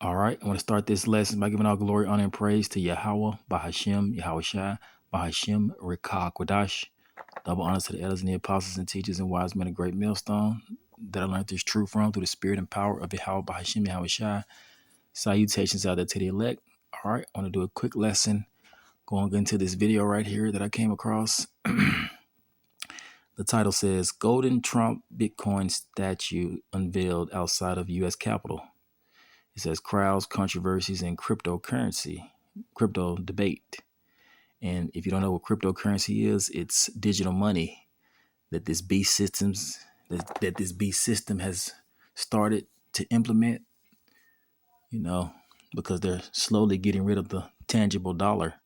All right, I want to start this lesson by giving all glory, honor, and praise to Yahweh, Bahashem, Yahweh Shai, Bahashem, Rekah, Quadash. Double honors to the elders and the apostles and teachers and wise men of great millstone that I learned this truth from through the spirit and power of Yahweh, Bahashem, Yahweh Shai. Salutations out there to the elect. All right, I want to do a quick lesson going into this video right here that I came across. The title says, Golden Trump Bitcoin statue unveiled outside of U.S. Capitol. It says crowds, controversies, and crypto debate. And if you don't know what cryptocurrency is, it's digital money that this beast system has started to implement, because they're slowly getting rid of the tangible dollar.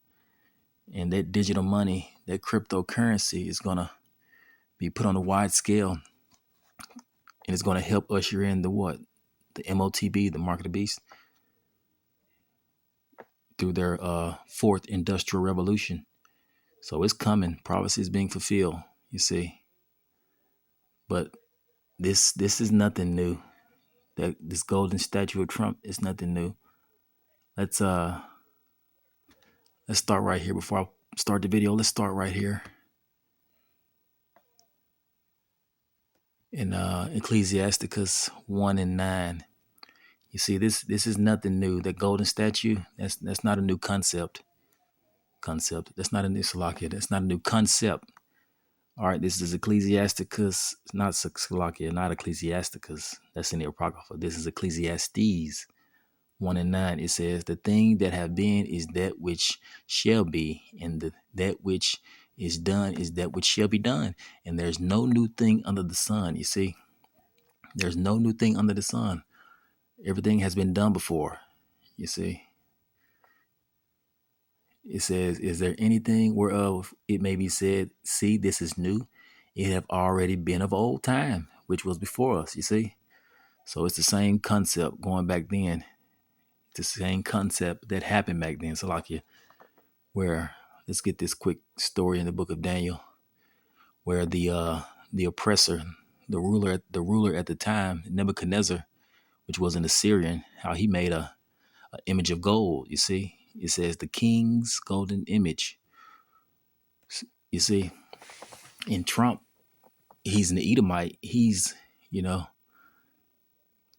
And that digital money, that cryptocurrency is going to be put on a wide scale, and it's going to help usher in the MOTB, the mark of the beast, through their fourth industrial revolution. So it's coming. Prophecy is being fulfilled, you see. But this is nothing new. That this golden statue of Trump is nothing new. Let's start right here. Before I start the video, let's start right here in Ecclesiasticus 1:9. You see, this is nothing new. That golden statue, that's not a new concept. That's not a new Salakia. That's not a new concept. All right, this is Ecclesiasticus, not Salakia, not Ecclesiasticus. That's in the Apocrypha. This is Ecclesiastes 1:9. It says, the thing that have been is that which shall be, and that which is done is that which shall be done. And there's no new thing under the sun. You see, there's no new thing under the sun. Everything has been done before. You see, it says, is there anything whereof it may be said, see, this is new? It have already been of old time, which was before us, you see? So it's the same concept going back then. The same concept that happened back then, Salakia, where, let's get this quick story in the book of Daniel, where the oppressor, the ruler at the time, Nebuchadnezzar, which was an Assyrian, how he made a image of gold, you see? It says the king's golden image. You see, in Trump, he's an Edomite. He's,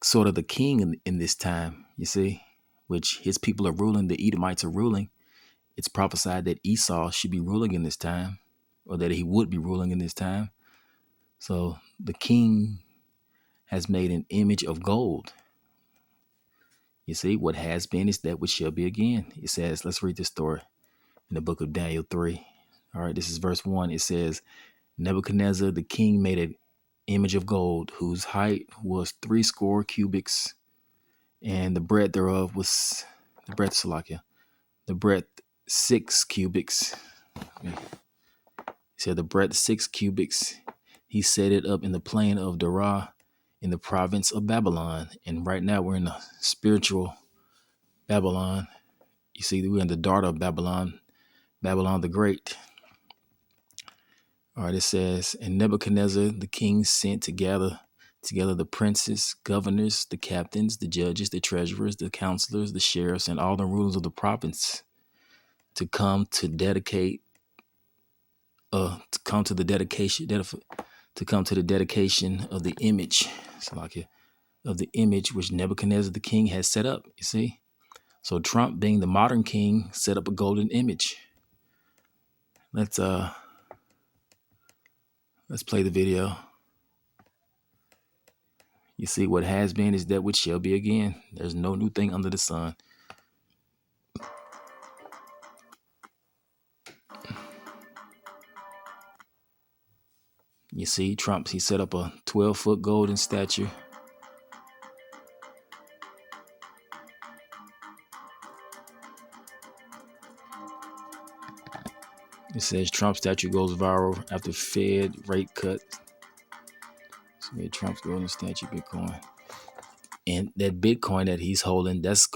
sort of the king in this time, you see, which his people are ruling. The Edomites are ruling. It's prophesied that Esau should be ruling in this time, or that he would be ruling in this time. So the king has made an image of gold. You see, what has been is that which shall be again. It says, let's read this story in the book of Daniel 3. All right, this is verse 1. It says, Nebuchadnezzar, the king, made an image of gold, whose height was 60 cubits, and the breadth thereof was the breadth 6 cubits. He said the breadth 6 cubits. He set it up in the plain of Dara in the province of Babylon. And right now we're in the spiritual Babylon. You see, we're in the daughter of Babylon, Babylon the Great. All right, it says, and Nebuchadnezzar, the king, sent to gather together the princes, governors, the captains, the judges, the treasurers, the counselors, the sheriffs, and all the rulers of the province to come to the dedication of the image, of the image which Nebuchadnezzar the king has set up. You see, so Trump, being the modern king, set up a golden image. Let's play the video. You see, what has been is that which shall be again. There's no new thing under the sun. You see, Trump, he set up a 12-foot golden statue. It says Trump statue goes viral after Fed rate cut. So yeah, Trump's golden statue, Bitcoin. And that Bitcoin that he's holding, that's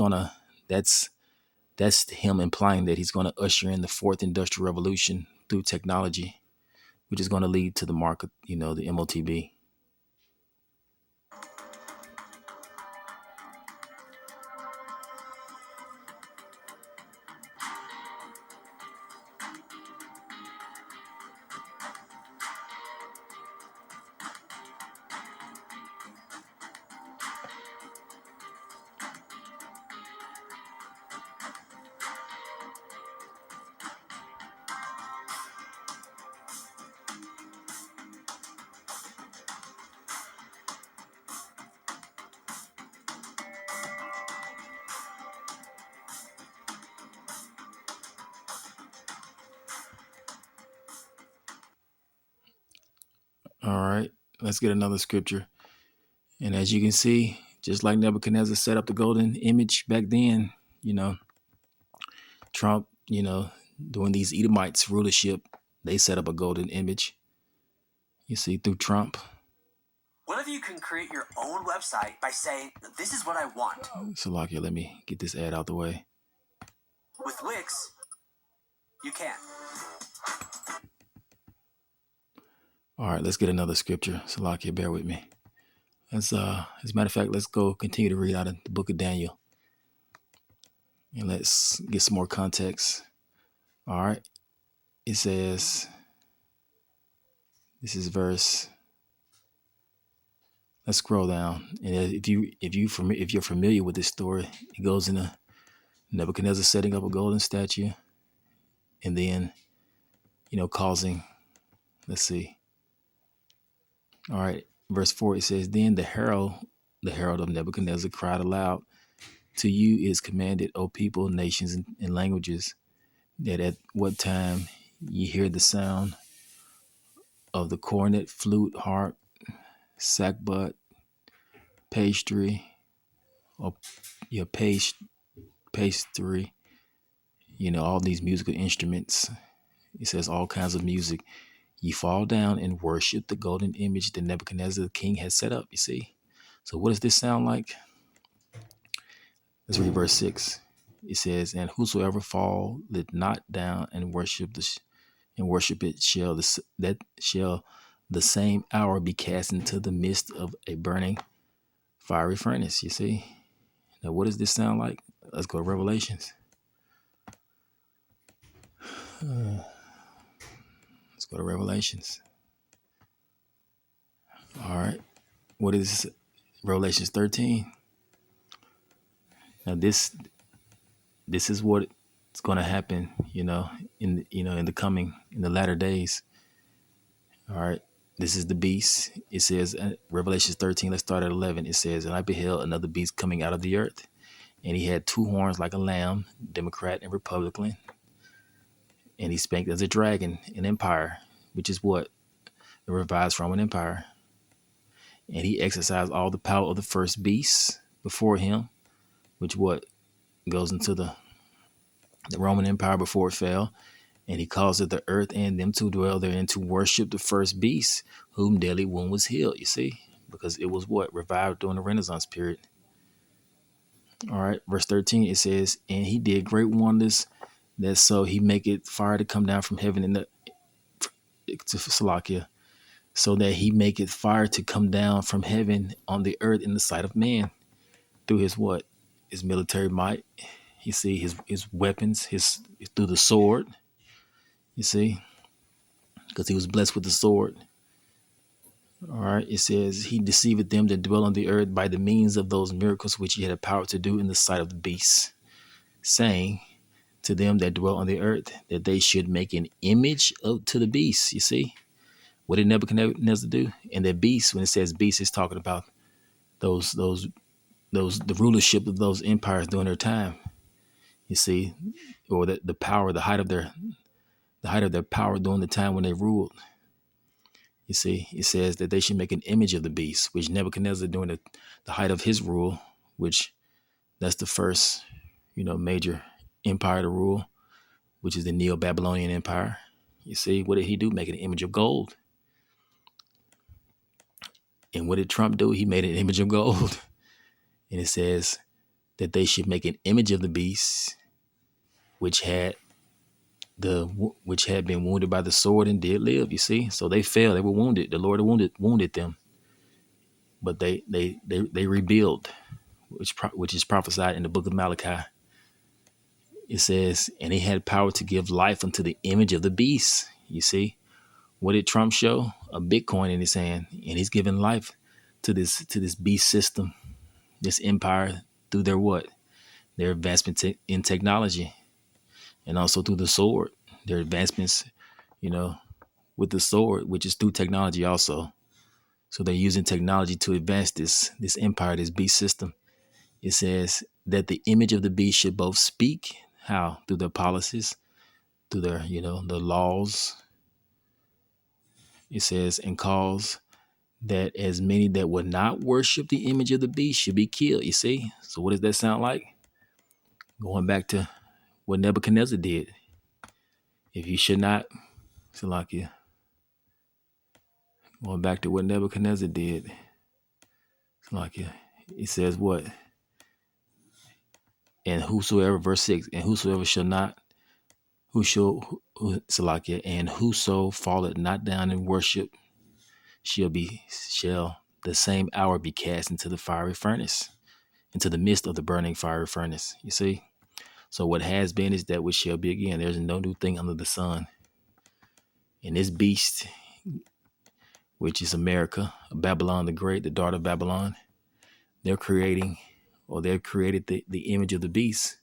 him implying that he's gonna usher in the fourth industrial revolution through technology, which is gonna lead to the market, the MOTB. All right, let's get another scripture. And as you can see, just like Nebuchadnezzar set up the golden image back then, you know, Trump, during these Edomites rulership, they set up a golden image. You see, through Trump. What if you can create your own website by saying, this is what I want? Salakia, let me get this ad out the way. With Wix, you can. All right, let's get another scripture. Salakia, bear with me. As a matter of fact, let's go continue to read out of the book of Daniel. And let's get some more context. All right. It says, this is verse. Let's scroll down. And if you're familiar with this story, it goes into Nebuchadnezzar setting up a golden statue, and then, causing, let's see. All right. Verse 4, it says, then the herald of Nebuchadnezzar cried aloud, to you is commanded, O people, nations, and languages, that at what time ye hear the sound of the cornet, flute, harp, sackbut, pastry, or pastry, all these musical instruments. It says all kinds of music. Ye fall down and worship the golden image that Nebuchadnezzar the king has set up, you see. So what does this sound like? Let's read verse 6. It says, and whosoever falleth not down and worship it shall the same hour be cast into the midst of a burning fiery furnace, you see. Now what does this sound like? Let's go to Revelations. Let's go to Revelations. All right. What is Revelations 13? Now this is what is going to happen, in the latter days. All right. This is the beast. It says Revelations 13, let's start at 11. It says, and I beheld another beast coming out of the earth, and he had two horns like a lamb, Democrat and Republican. And he spake as a dragon, an empire, which is what? The revised Roman Empire. And he exercised all the power of the first beast before him, which what? Goes into the Roman Empire before it fell. And he caused the earth and them to dwell therein to worship the first beast, whom deadly wound was healed, you see? Because it was what? Revived during the Renaissance period. All right, verse 13, it says, and he did great wonders, that so he maketh fire to come down from heaven to Salakia, so that he maketh fire to come down from heaven on the earth in the sight of man, through his what? His military might. You see, his weapons, through the sword, you see, because he was blessed with the sword. All right, it says, he deceiveth them that dwell on the earth by the means of those miracles which he had a power to do in the sight of the beast, saying to them that dwell on the earth that they should make an image to the beast. You see, what did Nebuchadnezzar do? And that beast, when it says beast, it's talking about the rulership of those empires during their time. You see, or the power, the height of their power during the time when they ruled. You see, it says that they should make an image of the beast, which Nebuchadnezzar during the height of his rule, which that's the first, major empire to rule, which is the Neo-Babylonian Empire. You see, what did he do? Make an image of gold. And what did Trump do? He made an image of gold. And it says that they should make an image of the beast, which had been wounded by the sword and did live. You see, so they fell. They were wounded. The Lord wounded them, but they rebuild, which is prophesied in the book of Malachi. It says, and he had power to give life unto the image of the beast. You see, what did Trump show? A Bitcoin in his hand, and he's giving life to this beast system, this empire, through their what? Their advancement in technology, and also through the sword. Their advancements, with the sword, which is through technology also. So they're using technology to advance this empire, this beast system. It says that the image of the beast should both speak, how? Through their policies, through their, the laws. It says, and cause that as many that would not worship the image of the beast should be killed. You see? So what does that sound like? Going back to what Nebuchadnezzar did. If you should not, Salakia, going back to what Nebuchadnezzar did. Salakia, he says what? And whosoever, verse 6, and whosoever shall not, Salakia, and whoso falleth not down in worship shall the same hour be cast into the fiery furnace, into the midst of the burning fiery furnace. You see? So what has been is that which shall be again. There's no new thing under the sun. And this beast, which is America, Babylon the Great, the daughter of Babylon, they've created the image of the beast,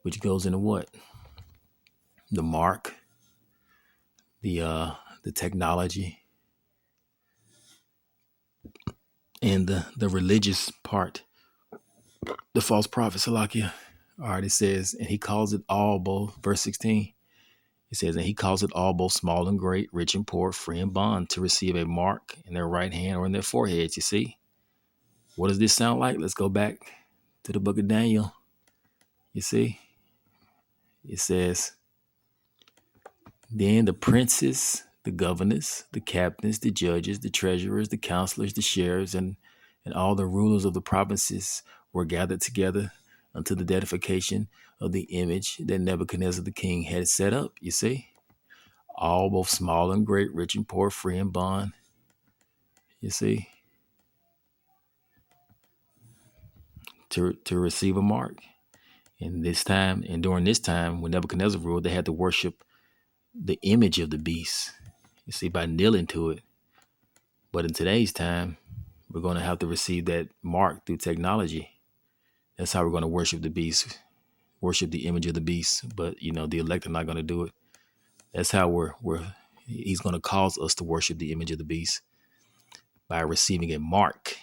which goes into what? The mark, the technology, and the religious part, the false prophet, Salakia. All right, it says, and he calls it all both, verse 16, it says, and he calls it all both small and great, rich and poor, free and bond, to receive a mark in their right hand or in their foreheads. You see? What does this sound like? Let's go back to the book of Daniel. You see? It says, then the princes, the governors, the captains, the judges, the treasurers, the counselors, the sheriffs, and all the rulers of the provinces were gathered together unto the dedication of the image that Nebuchadnezzar the king had set up. You see? All, both small and great, rich and poor, free and bond. You see? To receive a mark. And during this time, when Nebuchadnezzar ruled, they had to worship the image of the beast, you see, by kneeling to it. But in today's time, we're going to have to receive that mark through technology. That's how we're going to worship the beast, worship the image of the beast. But, the elect are not going to do it. That's how he's going to cause us to worship the image of the beast by receiving a mark.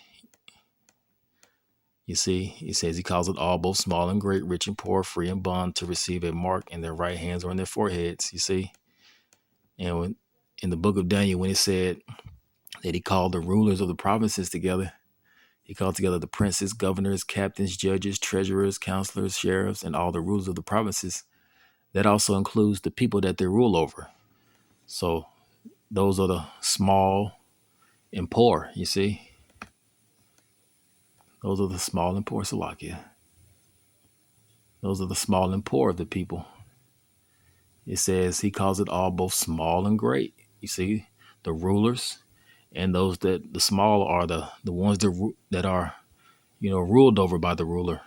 You see, he says he calls it all, both small and great, rich and poor, free and bond, to receive a mark in their right hands or in their foreheads. You see? And in the book of Daniel, when it said that he called the rulers of the provinces together, he called together the princes, governors, captains, judges, treasurers, counselors, sheriffs, and all the rulers of the provinces. That also includes the people that they rule over. So those are the small and poor, you see. Those are the small and poor, Salakia. Those are the small and poor of the people. It says he calls it all, both small and great. You see, the rulers and those that the small are the ones that are, ruled over by the ruler.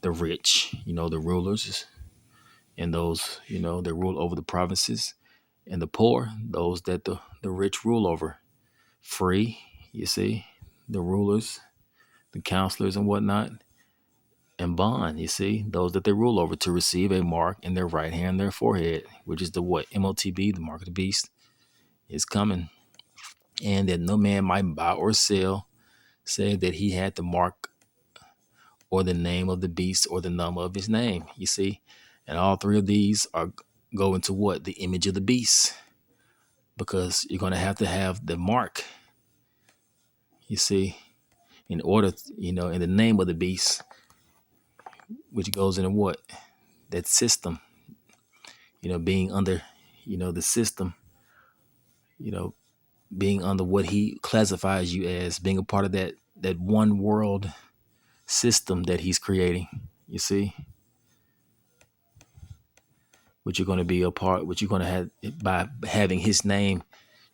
The rich, the rulers, and those, that rule over the provinces, and the poor, those that the rich rule over. Free, you see, the rulers, the counselors and whatnot, and bond, you see, those that they rule over, to receive a mark in their right hand, their forehead, which is the what? MOTB, the mark of the beast, is coming. And that no man might buy or sell, say that he had the mark or the name of the beast or the number of his name, you see. And all three of these are going to what? The image of the beast. Because you're going to have the mark, you see, in order, in the name of the beast, which goes into what? That system, being under, the system, being under what he classifies you as, being a part of that one world system that he's creating, you see, which you're going to be a part, which you're going to have by having his name,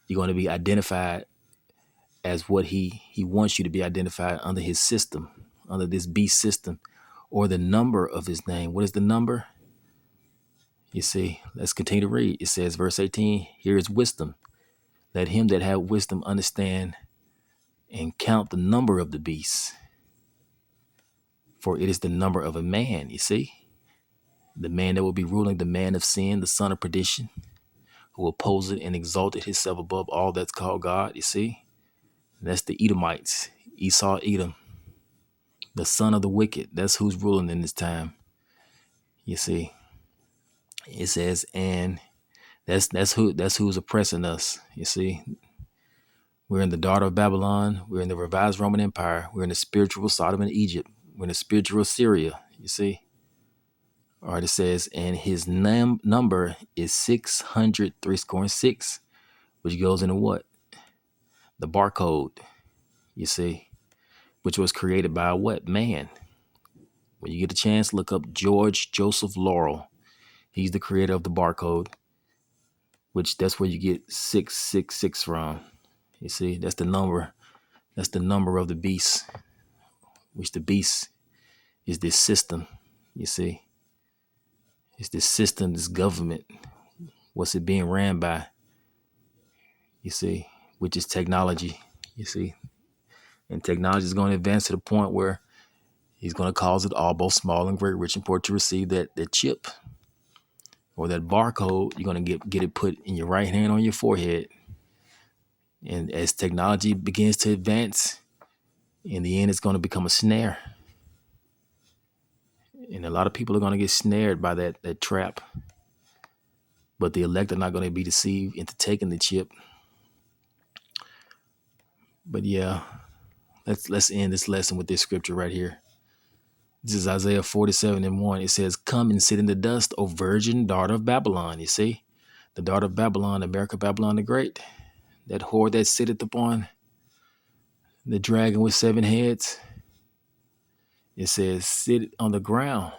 you're going to be identified as what he wants you to be identified under his system, under this beast system, or the number of his name. What is the number? You see, let's continue to read. It says, verse 18, here is wisdom. Let him that have wisdom understand and count the number of the beast, for it is the number of a man. You see, the man that will be ruling, the man of sin, the son of perdition, who opposed and exalted himself above all that's called God. You see, and that's the Edomites, Esau, Edom, the son of the wicked. That's who's ruling in this time. You see, it says, and that's who's oppressing us. You see, We're in the daughter of Babylon. We're in the revised Roman Empire. We're in the spiritual Sodom and Egypt. We're in the spiritual Syria. You see? All right, it says, and his number is 636, which goes into what? The barcode, you see, which was created by what? Man. When you get a chance, look up George Joseph Laurel. He's the creator of the barcode, which that's where you get 666 from. You see, that's the number. That's the number of the beast, which the beast is this system. You see, it's this system, this government. What's it being ran by? You see, which is technology. You see, and technology is going to advance to the point where he's going to cause it all, both small and great, rich and poor, to receive that chip or that barcode. You're going to get it put in your right hand on your forehead. And as technology begins to advance, in the end, it's going to become a snare. And a lot of people are going to get snared by that trap. But the elect are not going to be deceived into taking the chip. But yeah, let's end this lesson with this scripture right here. This is Isaiah 47:1. It says, come and sit in the dust, O virgin daughter of Babylon. You see, the daughter of Babylon, America, Babylon the Great, that whore that sitteth upon the dragon with 7 heads. It says, sit on the ground.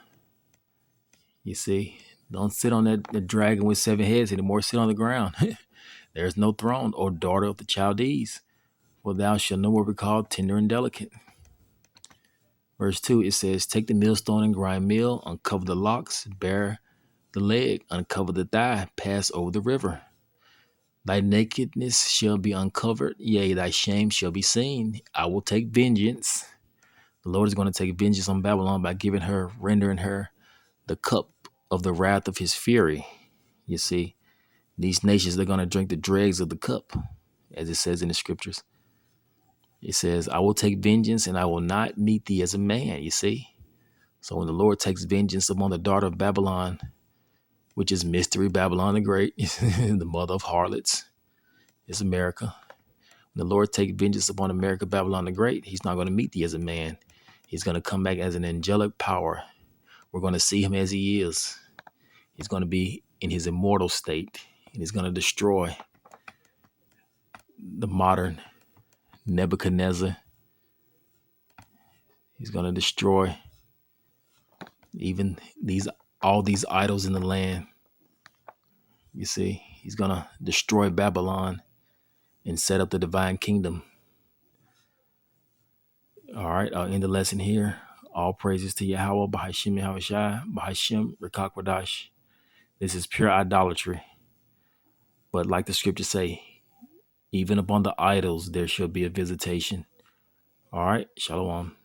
You see, don't sit on that dragon with 7 heads anymore. Sit on the ground. There is no throne, O daughter of the Chaldees, for thou shalt no more be called tender and delicate. Verse 2, it says, take the millstone and grind meal, uncover the locks, bare the leg, uncover the thigh, pass over the river. Thy nakedness shall be uncovered, yea, thy shame shall be seen. I will take vengeance. The Lord is going to take vengeance on Babylon by rendering her the cup of the wrath of his fury. You see, these nations, they're going to drink the dregs of the cup, as it says in the scriptures. It says, I will take vengeance and I will not meet thee as a man, you see. So when the Lord takes vengeance upon the daughter of Babylon, which is Mystery Babylon the Great, the mother of harlots, is America. When the Lord takes vengeance upon America, Babylon the Great, he's not going to meet thee as a man. He's going to come back as an angelic power. We're going to see him as he is. He's going to be in his immortal state, and he's going to destroy the modern Nebuchadnezzar. He's going to destroy even all these idols in the land. You see, he's going to destroy Babylon and set up the divine kingdom. All right, I'll end the lesson here. All praises to Yahweh, Bahashim Yahushai, Bahashim Rekakwadash. This is pure idolatry. But like the scriptures say, even upon the idols, there shall be a visitation. All right, Shalom.